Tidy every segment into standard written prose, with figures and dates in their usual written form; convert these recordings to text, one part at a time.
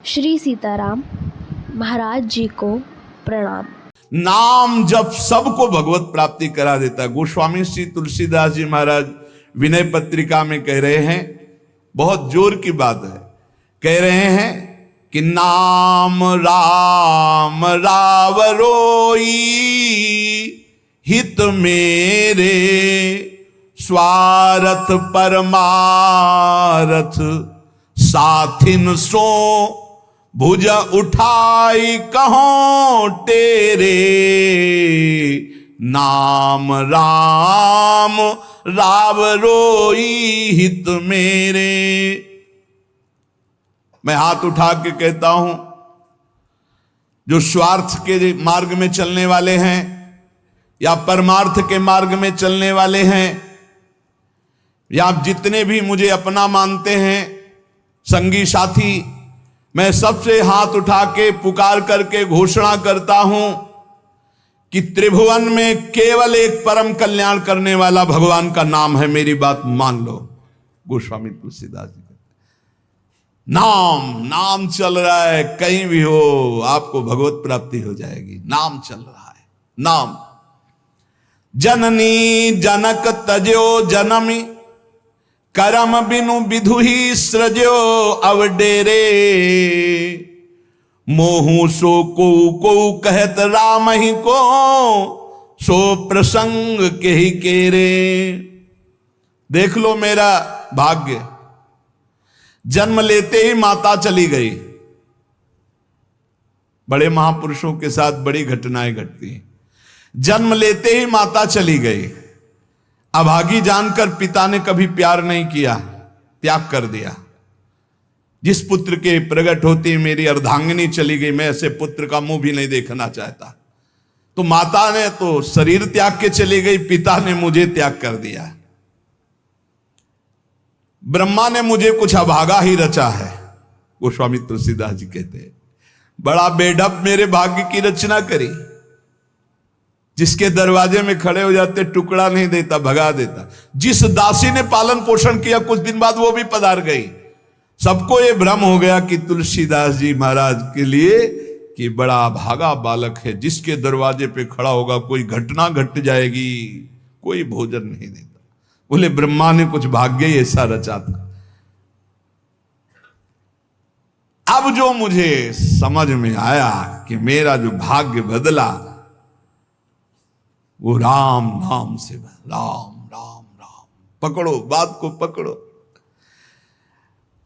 श्री सीताराम महाराज जी को प्रणाम। नाम जब सबको भगवत प्राप्ति करा देता है। गोस्वामी श्री तुलसीदास जी महाराज विनय पत्रिका में कह रहे हैं, बहुत जोर की बात है, कह रहे हैं कि नाम राम रावरोई हित मेरे स्वार्थ परमारथ साथिन सो भुज उठाई कहों तेरे नाम राम रावरोई हित मेरे। मैं हाथ उठा के कहता हूं, जो स्वार्थ के मार्ग में चलने वाले हैं या परमार्थ के मार्ग में चलने वाले हैं, या आप जितने भी मुझे अपना मानते हैं संगी साथी, मैं सबसे हाथ उठा के पुकार करके घोषणा करता हूं कि त्रिभुवन में केवल एक परम कल्याण करने वाला भगवान का नाम है। मेरी बात मान लो। गोस्वामी तुलसीदास जी नाम चल रहा है, कहीं भी हो आपको भगवत प्राप्ति हो जाएगी। नाम चल रहा है। नाम जननी जनक तजो जनमी करम बिनु विधु ही सृजो अवडेरे मोहू सो को कहत राम ही को सो प्रसंग के ही केरे। देख लो मेरा भाग्य, जन्म लेते ही माता चली गई। बड़े महापुरुषों के साथ बड़ी घटनाएं घटती हैं। जन्म लेते ही माता चली गई। अभागी जानकर पिता ने कभी प्यार नहीं किया, त्याग कर दिया। जिस पुत्र के प्रकट होती मेरी अर्धांगिनी चली गई, मैं ऐसे पुत्र का मुंह भी नहीं देखना चाहता। तो माता ने तो शरीर त्याग के चली गई, पिता ने मुझे त्याग कर दिया। ब्रह्मा ने मुझे कुछ अभागा ही रचा है। गोस्वामी तुलसीदास जी कहते हैं, बड़ा बेढप मेरे भाग्य की रचना करी। जिसके दरवाजे में खड़े हो जाते टुकड़ा नहीं देता, भगा देता। जिस दासी ने पालन पोषण किया, कुछ दिन बाद वो भी पधार गई। सबको ये भ्रम हो गया कि तुलसीदास जी महाराज के लिए कि बड़ा भागा बालक है, जिसके दरवाजे पे खड़ा होगा कोई घटना घट जाएगी, कोई भोजन नहीं देता। बोले ब्रह्मा ने कुछ भाग्य ही ऐसा रचा था। अब जो मुझे समझ में आया कि मेरा जो भाग्य बदला वो राम नाम से। राम राम राम, पकड़ो बात को, पकड़ो।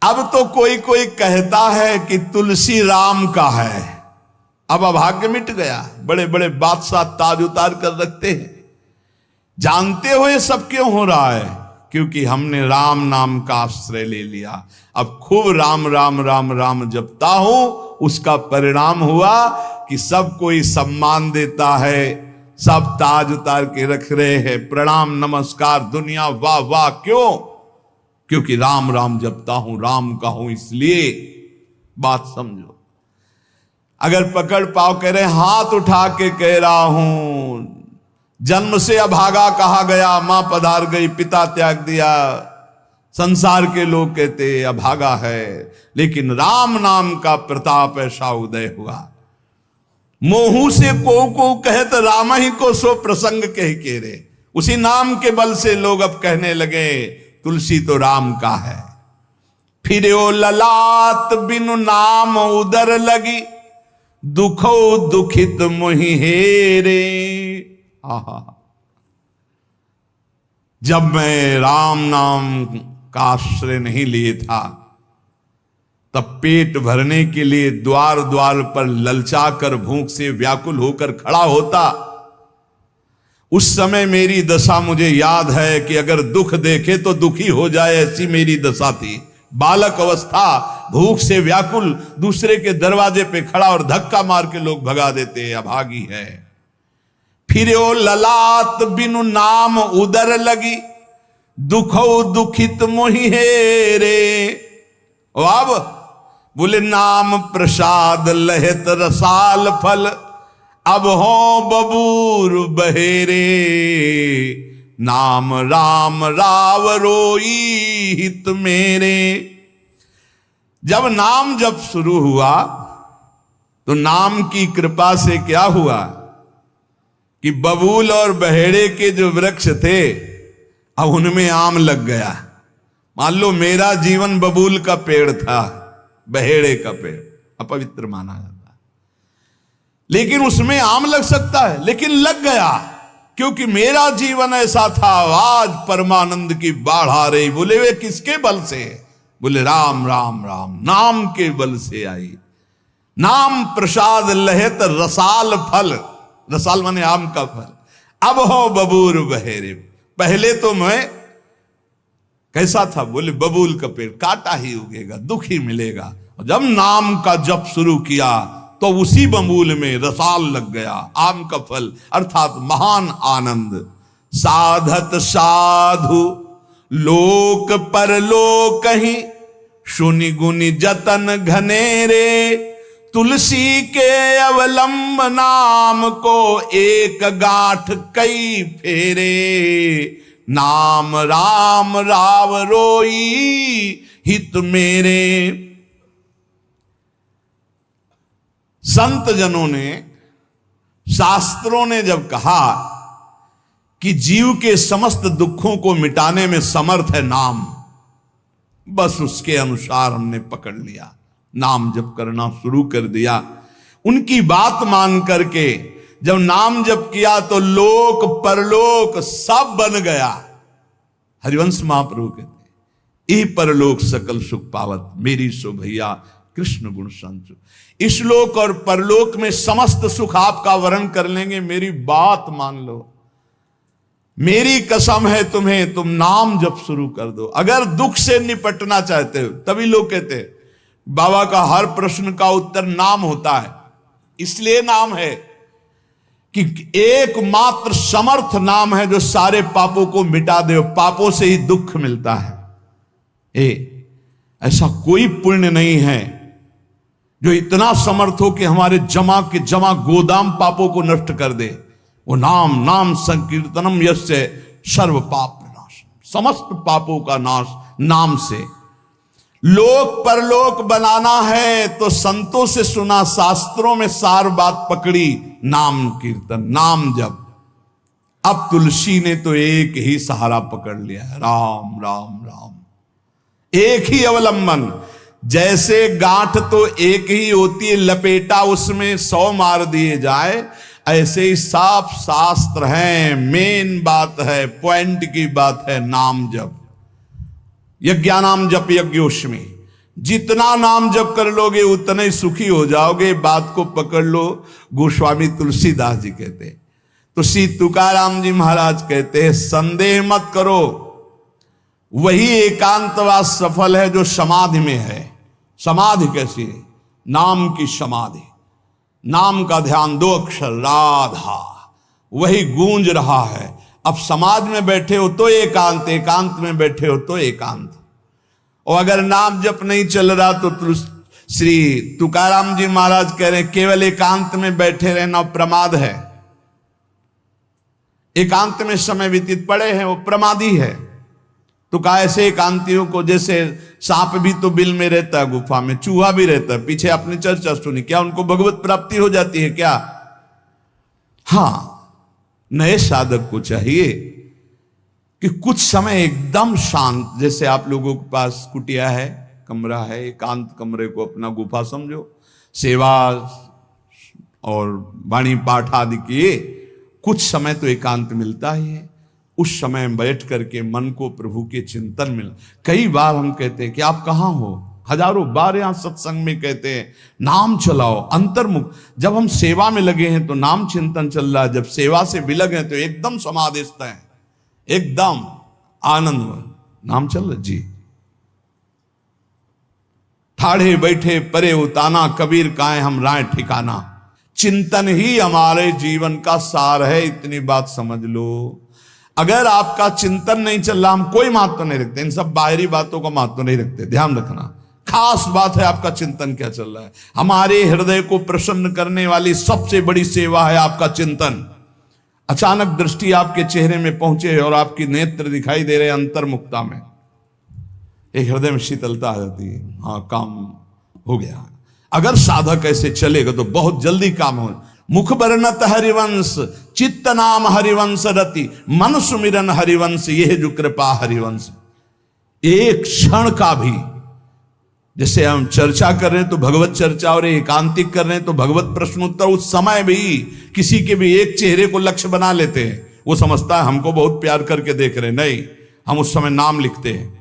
अब तो कोई कोई कहता है कि तुलसी राम का है। अब अभाग्य मिट गया। बड़े बड़े बादशाह ताज उतार कर रखते हैं। जानते हो ये सब क्यों हो रहा है? क्योंकि हमने राम नाम का आश्रय ले लिया। अब खूब राम राम राम राम जपता हूं, उसका परिणाम हुआ कि सब कोई सम्मान देता है, सब ताज उतार के रख रहे हैं, प्रणाम नमस्कार, दुनिया वाह वाह। क्यों? क्योंकि राम राम जपता हूं, राम का हूं, इसलिए। बात समझो। अगर पकड़ पाओ, कह रहे हाथ उठा के कह रहा हूं, जन्म से अभागा कहा गया, मां पधार गई, पिता त्याग दिया। संसार के लोग कहते अभागा है, लेकिन राम नाम का प्रताप ऐसा उदय हुआ। मोहू से को कहत राम ही को सो प्रसंग कह के रे। उसी नाम के बल से लोग अब कहने लगे तुलसी तो राम का है। फिर ओ ललाट बिनु नाम उदर लगी दुखो दुखित मोहि हेरे। आहा, जब मैं राम नाम का आश्रय नहीं लिए था, तब पेट भरने के लिए द्वार द्वार पर ललचा कर भूख से व्याकुल होकर खड़ा होता। उस समय मेरी दशा मुझे याद है कि अगर दुख देखे तो दुखी हो जाए, ऐसी मेरी दशा थी। बालक अवस्था, भूख से व्याकुल, दूसरे के दरवाजे पे खड़ा और धक्का मार के लोग भगा देते, अभागी है। फिर ओ ललाट बिनु नाम उदर लगी दुखो दुखित मोहि हेरे। अब बोले नाम प्रसाद लहत रसाल फल अब हो बबूर बहेरे। नाम राम राव रोई हित मेरे। जब नाम जब शुरू हुआ तो नाम की कृपा से क्या हुआ कि बबूल और बहेड़े के जो वृक्ष थे अब उनमें आम लग गया। मान लो मेरा जीवन बबूल का पेड़ था, बहेड़े का पेड़ अपवित्र माना जाता है, लेकिन उसमें आम लग सकता है, लेकिन लग गया क्योंकि मेरा जीवन ऐसा था। आज परमानंद की बाढ़ आ रही। बोले वे किसके बल से? बोले राम राम राम, नाम के बल से आई। नाम प्रसाद लहेत रसाल फल, रसाल माने आम का फल। अब हो बबूर बहेरे। पहले तो मैं कैसा था? बोले बबूल का पेड़, काटा ही उगेगा, दुख ही मिलेगा। जब नाम का जप शुरू किया तो उसी बबूल में रसाल लग गया, आम का फल अर्थात महान आनंद। साधत साधु लोक परलोक ही, सुनि गुनि जतन घनेरे। तुलसी के अवलंब नाम को, एक गांठ कई फेरे। नाम राम राव रोई हित मेरे। संत जनों ने, शास्त्रों ने जब कहा कि जीव के समस्त दुखों को मिटाने में समर्थ है नाम, बस उसके अनुसार हमने पकड़ लिया, नाम जप करना शुरू कर दिया। उनकी बात मान करके जब नाम जप किया तो लोक परलोक सब बन गया। हरिवंश महाप्रभु कहते ई परलोक सकल सुख पावत, मेरी सो भैया कृष्ण गुण संचु। इस लोक और परलोक में समस्त सुख आपका वर्ण कर लेंगे, मेरी बात मान लो, मेरी कसम है तुम्हें, तुम नाम जप शुरू कर दो। अगर दुख से निपटना चाहते हो, तभी लोग कहते हैं बाबा का हर प्रश्न का उत्तर नाम होता है। इसलिए नाम है कि एकमात्र समर्थ नाम है जो सारे पापों को मिटा दे। पापों से ही दुख मिलता है। ऐसा कोई पुण्य नहीं है जो इतना समर्थ हो कि हमारे जमा के जमा गोदाम पापों को नष्ट कर दे। वो नाम, नाम संकीर्तनम यस्य सर्व पाप विनाश, समस्त पापों का नाश नाम से। लोक परलोक बनाना है तो संतों से सुना, शास्त्रों में सार बात पकड़ी, नाम कीर्तन, नाम जप। अब तुलसी ने तो एक ही सहारा पकड़ लिया, राम राम राम, एक ही अवलंबन। जैसे गांठ तो एक ही होती है, लपेटा उसमें 100 मार दिए जाए, ऐसे ही साफ शास्त्र है, मेन बात है, पॉइंट की बात है, नाम जप। यज्ञानाम जप यज्ञोष्मी, जितना नाम जप कर लोगे उतना ही सुखी हो जाओगे। बात को पकड़ लो। गोस्वामी तुलसीदास जी कहते, तो श्री तुकाराम जी महाराज कहते हैं, संदेह मत करो, वही एकांतवास सफल है जो समाधि में है। समाधि कैसी है? नाम की समाधि, नाम का ध्यान, 2 अक्षर राधा, वही गूंज रहा है। अब समाज में बैठे हो तो एकांत, एकांत में बैठे हो तो एकांत। और अगर नाम जप नहीं चल रहा तो श्री तुकाराम जी महाराज कह रहे हैं केवल एकांत में बैठे रहना प्रमाद है। एकांत में समय व्यतीत पड़े हैं वो प्रमादी है। तो कहा ऐसे एकांतियों को, जैसे सांप भी तो बिल में रहता है, गुफा में चूहा भी रहता है, पीछे आपने चर्चा सुनी, क्या उनको भगवत प्राप्ति हो जाती है क्या? हाँ, नए साधक को चाहिए कि कुछ समय एकदम शांत, जैसे आप लोगों के पास कुटिया है, कमरा है, एकांत कमरे को अपना गुफा समझो, सेवा और वाणी पाठ आदि किए, कुछ समय तो एकांत मिलता ही है। उस समय बैठ करके मन को प्रभु के चिंतन में, कई बार हम कहते हैं कि आप कहाँ हो, हजारों बार यहां सत्संग में कहते हैं नाम चलाओ, अंतर्मुख। जब हम सेवा में लगे हैं तो नाम चिंतन चल रहा है, जब सेवा से विलग हैं तो एकदम समाधिस्थ हैं, एकदम आनंद, नाम चल रहा जी। ठाढ़े बैठे परे उताना, कबीर काहे हम राय ठिकाना। चिंतन ही हमारे जीवन का सार है, इतनी बात समझ लो। अगर आपका चिंतन नहीं चल रहा, हम कोई महत्व नहीं रखते, इन सब बाहरी बातों का महत्व नहीं रखते, ध्यान रखना। खास बात है आपका चिंतन क्या चल रहा है। हमारे हृदय को प्रसन्न करने वाली सबसे बड़ी सेवा है आपका चिंतन। अचानक दृष्टि आपके चेहरे में पहुंचे और आपकी नेत्र दिखाई दे रहे अंतर्मुखता में, एक हृदय में शीतलता आ जाती है। हाँ, काम हो गया। अगर साधक ऐसे चलेगा तो बहुत जल्दी काम हो। मुख वर्णत हरिवंश, चित्त नाम हरिवंश रति, मन सुमिरन हरिवंश, यह जो कृपा हरिवंश। एक क्षण का भी, जैसे हम चर्चा कर रहे हैं तो भगवत चर्चा और एकांतिक कर रहे हैं तो भगवत प्रश्नोत्तर, उस समय भी किसी के भी एक चेहरे को लक्ष्य बना लेते हैं। वो समझता है हमको बहुत प्यार करके देख रहे हैं, नहीं, हम उस समय नाम लिखते हैं,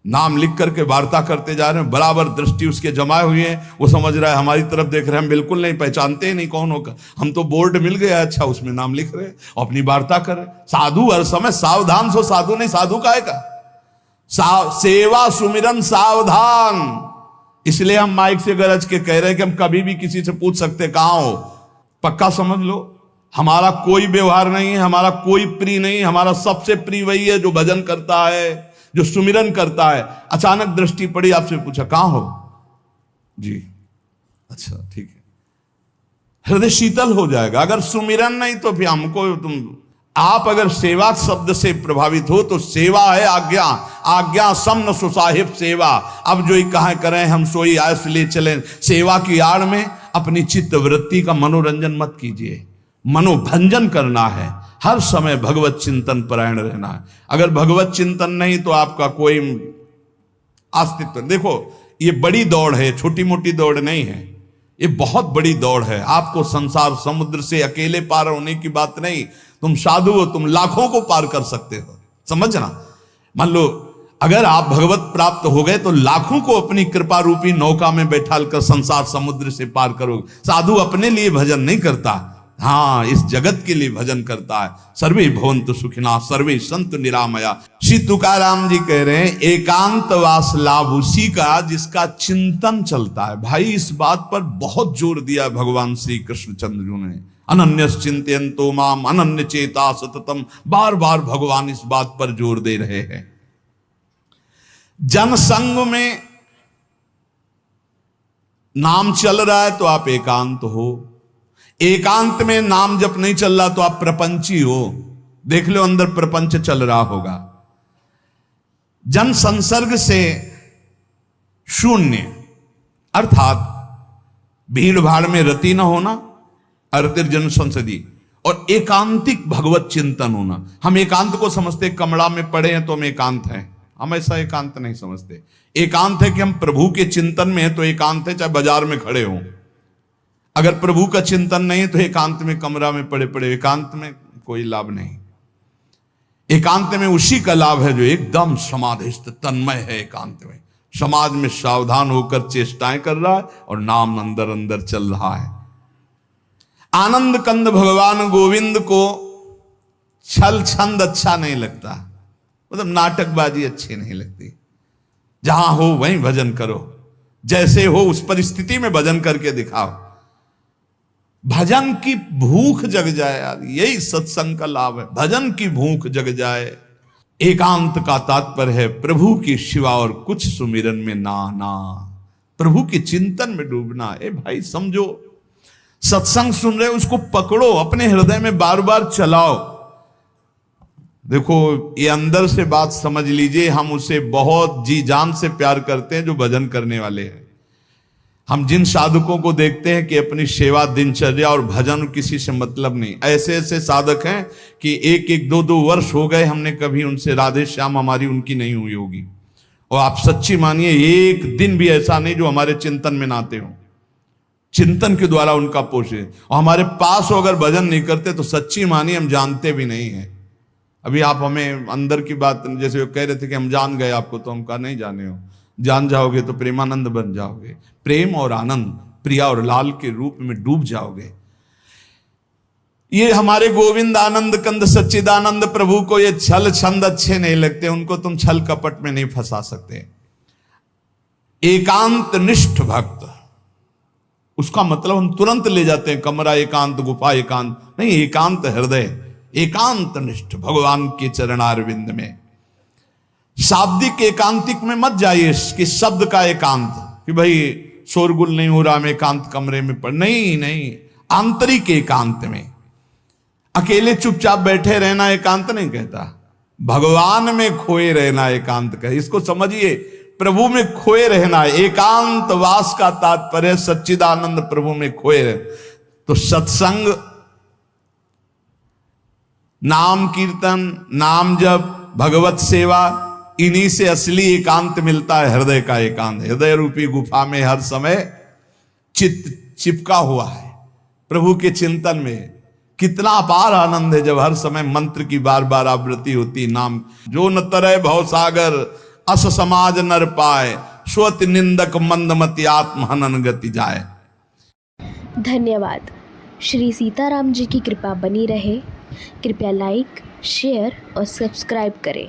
नाम लिख करके वार्ता करते जा रहे हैं, बराबर दृष्टि उसके जमाए हुए हैं। वो समझ रहा है हमारी तरफ देख रहे हैं, हम बिल्कुल नहीं पहचानते ही नहीं कौन होगा, हम तो बोर्ड मिल गया, अच्छा उसमें नाम लिख रहे हैं और अपनी वार्ता कर रहे हैं। साधु हर समय सावधान सो, साधु नहीं, साधु काहे का, सेवा सुमिरन सावधान। इसलिए हम माइक से गरज के कह रहे हैं कि हम कभी भी किसी से पूछ सकते कहां हो। पक्का समझ लो, हमारा कोई व्यवहार नहीं है, हमारा कोई प्रिय नहीं, हमारा सबसे प्रिय वही है जो भजन करता है, जो सुमिरन करता है। अचानक दृष्टि पड़ी, आपसे पूछा कहां हो जी, अच्छा ठीक है, हृदय शीतल हो जाएगा। अगर सुमिरन नहीं तो फिर हमको आप अगर सेवा शब्द से प्रभावित हो तो सेवा है आज्ञा, आज्ञा समन सुसाहिब सेवा। अब जो ही कहा करें हम सोई आयस ले चलें, सेवा की आड़ में अपनी चित्त वृत्ति का मनोरंजन मत कीजिए, मनोभंजन करना है, हर समय भगवत चिंतन परायण रहना है। अगर भगवत चिंतन नहीं तो आपका कोई अस्तित्व, देखो ये बड़ी दौड़ है, छोटी मोटी दौड़ नहीं है, ये बहुत बड़ी दौड़ है। आपको संसार समुद्र से अकेले पार होने की बात नहीं, तुम साधु हो, तुम लाखों को पार कर सकते हो, समझना। मान लो अगर आप भगवत प्राप्त हो गए तो लाखों को अपनी कृपा रूपी नौका में बैठाल कर संसार समुद्र से पार करोगे। साधु अपने लिए भजन नहीं करता, हाँ इस जगत के लिए भजन करता है। सर्वे भवन्तु सुखिनः, सर्वे सन्तु निरामया। श्री तुकाराम जी कह रहे हैं एकांतवास लाभ उसी का जिसका चिंतन चलता है। भाई इस बात पर बहुत जोर दिया भगवान श्री कृष्णचंद्र जी ने, अनन्यश्चिन्तयन्तो माम अनन्य चेता सततम। बार बार भगवान इस बात पर जोर दे रहे हैं। जनसंग में नाम चल रहा है तो आप एकांत हो, एकांत में नाम जब नहीं चल रहा तो आप प्रपंची हो। देख लो अंदर प्रपंच चल रहा होगा। जन संसर्ग से शून्य अर्थात भीड़ भाड़ में रति न होना, अर्तिर्जन संसदी, और एकांतिक भगवत चिंतन होना। हम एकांत को समझते कमरा में पड़े हैं तो हम एकांत हैं, हम ऐसा एकांत नहीं समझते। एकांत है कि हम प्रभु के चिंतन में हैं तो एकांत है, चाहे बाजार में खड़े हों। अगर प्रभु का चिंतन नहीं तो एकांत में कमरा में पड़े पड़े एकांत में कोई लाभ नहीं। एकांत में उसी का लाभ है जो एकदम समाधिस्थ तन्मय है, एकांत में समाज में सावधान होकर चेष्टाएं कर रहा है और नाम अंदर अंदर चल रहा है। आनंद कंद भगवान गोविंद को छल छंद अच्छा नहीं लगता, मतलब नाटकबाजी अच्छी नहीं लगती। जहां हो वहीं भजन करो, जैसे हो उस परिस्थिति में भजन करके दिखाओ। भजन की भूख जग जाए यार, यही सत्संग का लाभ है, भजन की भूख जग जाए। एकांत का तात्पर्य है प्रभु की शिवा और कुछ सुमिरन में ना, प्रभु के चिंतन में डूबना। ए भाई समझो, सत्संग सुन रहे हो उसको पकड़ो, अपने हृदय में बार बार चलाओ। देखो ये अंदर से बात समझ लीजिए, हम उसे बहुत जी जान से प्यार करते हैं जो भजन करने वाले हैं। हम जिन साधकों को देखते हैं कि अपनी सेवा दिनचर्या और भजन किसी से मतलब नहीं, ऐसे ऐसे साधक हैं कि एक एक दो दो वर्ष हो गए हमने कभी उनसे राधे श्याम हमारी उनकी नहीं हुई होगी। और आप सच्ची मानिए एक दिन भी ऐसा नहीं जो हमारे चिंतन में नाते हो, चिंतन के द्वारा उनका पोषे। और हमारे पास हो अगर भजन नहीं करते तो सच्ची मानिए हम जानते भी नहीं है। अभी आप हमें अंदर की बात, जैसे वो कह रहे थे कि हम जान गए आपको, तो हम कहा नहीं जाने हो, जान जाओगे तो प्रेमानंद बन जाओगे, प्रेम और आनंद प्रिया और लाल के रूप में डूब जाओगे। ये हमारे गोविंद आनंद कंद सच्चिदानंद प्रभु को ये छल छंद अच्छे नहीं लगते, उनको तुम छल कपट में नहीं फंसा सकते। एकांत निष्ठ भक्त, उसका मतलब हम तुरंत ले जाते हैं कमरा एकांत, गुफा एकांत नहीं, एकांत हृदय, एकांत निष्ठ भगवान के चरणारविंद में। शाब्दिक एकांतिक में मत जाइए कि शब्द का एकांत, कि भाई शोरगुल नहीं हो रहा, मैं एकांत कमरे में पड़, नहीं, आंतरिक एकांत में अकेले चुपचाप बैठे रहना एकांत नहीं कहता, भगवान में खोए रहना एकांत कहता। इसको समझिए, प्रभु में खोए रहना है। एकांत वास का तात्पर्य सच्चिदानंद प्रभु में खोए रहे। तो सत्संग, नाम कीर्तन, नाम जप, भगवत सेवा, इन्हीं से असली एकांत मिलता है, हृदय का एकांत। हृदय रूपी गुफा में हर समय चित्त चिपका हुआ है प्रभु के चिंतन में। कितना अपार आनंद है जब हर समय मंत्र की बार बार आवृत्ति होती। नाम जो न तरय भव सागर, अस समाज नर पाए, स्वत निंदक मंदमति आत्म हनन गति जाए। धन्यवाद। श्री सीताराम जी की कृपा बनी रहे। कृपया लाइक, शेयर और सब्सक्राइब करें।